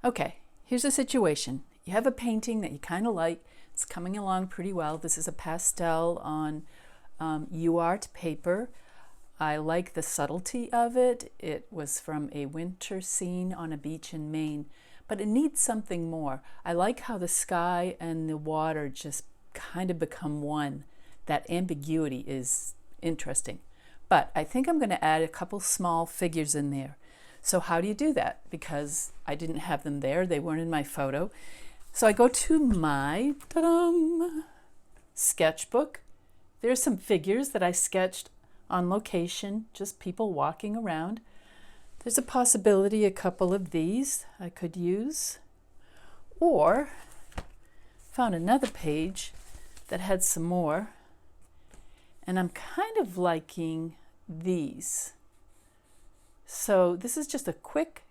Okay, here's a situation. You have a painting that you kind of like. It's coming along pretty well. This is a pastel on UArt paper. I like the subtlety of it. It was from a winter scene on a beach in Maine, but it needs something more. I like how the sky and the water just kind of become one. That ambiguity is interesting. But I think I'm going to add a couple small figures in there. So how do you do that? Because I didn't have them there. They weren't in my photo. So I go to my sketchbook. There's some figures that I sketched on location, just people walking around. There's a possibility a couple of these I could use. Or found another page that had some more. And I'm kind of liking these. So this is just a quick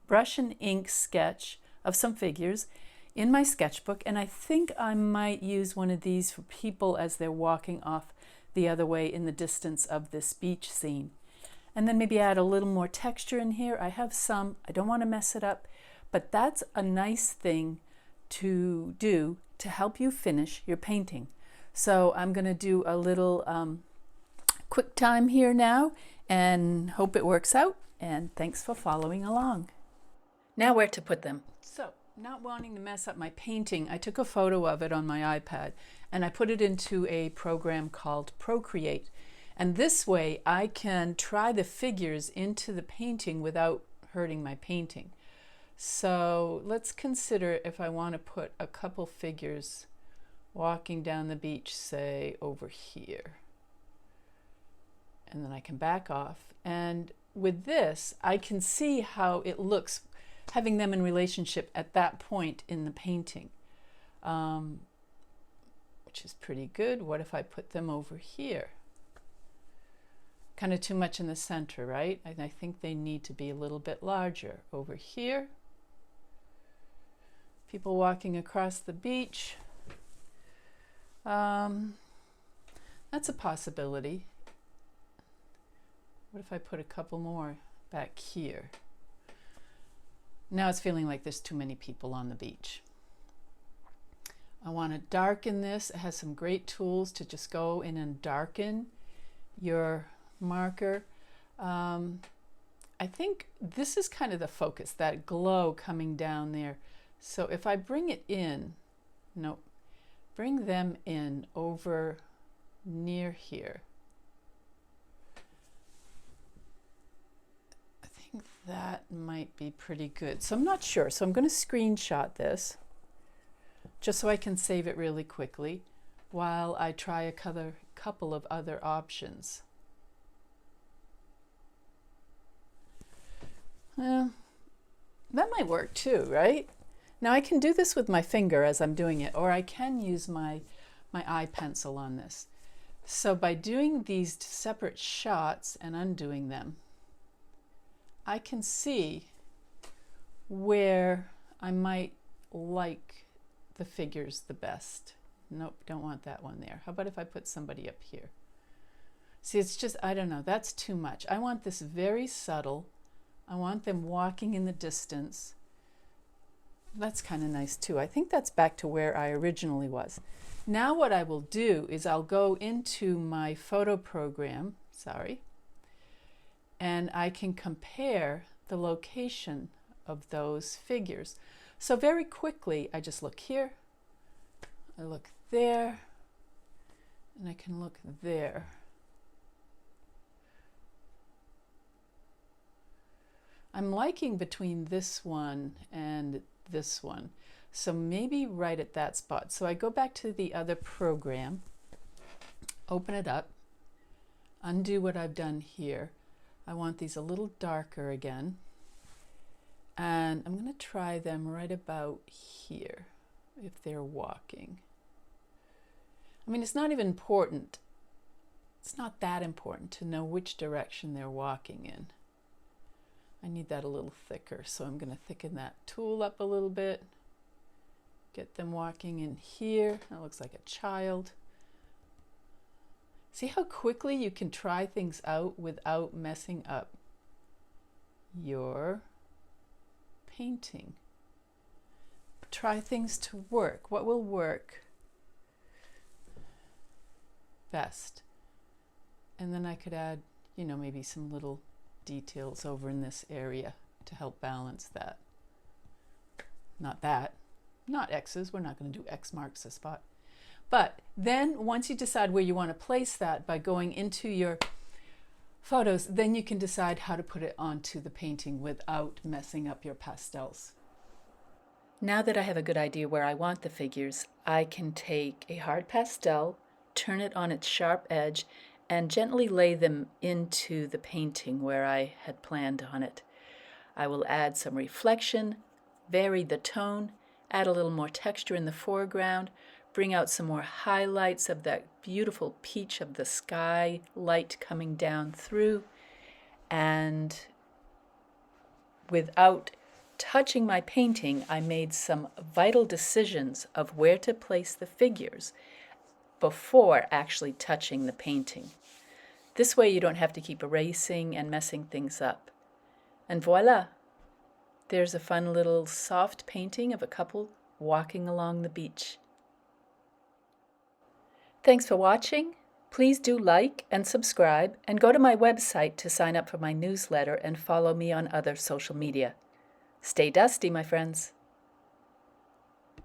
brush and ink sketch of some figures in my sketchbook, and I think I might use one of these for people as they're walking off the other way in the distance of this beach scene. And then maybe add a little more texture in here. I have some, I don't want to mess it up, but that's a nice thing to do to help you finish your painting. So I'm going to do a little quick time here now and hope it works out, and thanks for following along. Now where to put them. So, not wanting to mess up my painting, I took a photo of it on my iPad and I put it into a program called Procreate. And this way I can try the figures into the painting without hurting my painting. So let's consider if I want to put a couple figures walking down the beach, say over here. And then I can back off. And with this, I can see how it looks having them in relationship at that point in the painting, which is pretty good. What if I put them over here? Kind of too much in the center, right? And I think they need to be a little bit larger. Over here, people walking across the beach. That's a possibility. What if I put a couple more back here? Now it's feeling like there's too many people on the beach. I want to darken this. It has some great tools to just go in and darken your marker. I think this is kind of the focus, that glow coming down there. So if I bring it in, bring them in over near here. That might be pretty good. So I'm not sure. So I'm going to screenshot this just so I can save it really quickly while I try a couple of other options. That might work too, right? Now I can do this with my finger as I'm doing it, or I can use my eye pencil on this. So by doing these separate shots and undoing them, I can see where I might like the figures the best. Nope, don't want that one there. How about if I put somebody up here? See, it's just, I don't know, that's too much. I want this very subtle. I want them walking in the distance. That's kind of nice too. I think that's back to where I originally was. Now what I will do is I'll go into my photo program, and I can compare the location of those figures. So very quickly, I just look here, I look there, and I can look there. I'm liking between this one and this one. So maybe right at that spot. So I go back to the other program, open it up, undo what I've done here. I want these a little darker again, and I'm going to try them right about here if they're walking. I mean, it's not even important. It's not that important to know which direction they're walking in. I need that a little thicker, so I'm going to thicken that tool up a little bit. Get them walking in here. That looks like a child. See how quickly you can try things out without messing up your painting. Try things to work. What will work best? And then I could add, maybe some little details over in this area to help balance that. Not X's. We're not going to do X marks a spot. But then once you decide where you want to place that by going into your photos, then you can decide how to put it onto the painting without messing up your pastels. Now that I have a good idea where I want the figures, I can take a hard pastel, turn it on its sharp edge, and gently lay them into the painting where I had planned on it. I will add some reflection, vary the tone, add a little more texture in the foreground, bring out some more highlights of that beautiful peach of the sky light coming down through, and without touching my painting, I made some vital decisions of where to place the figures before actually touching the painting. This way you don't have to keep erasing and messing things up. And voila! There's a fun little soft painting of a couple walking along the beach. Thanks for watching. Please do like and subscribe, and go to my website to sign up for my newsletter and follow me on other social media. Stay dusty, my friends.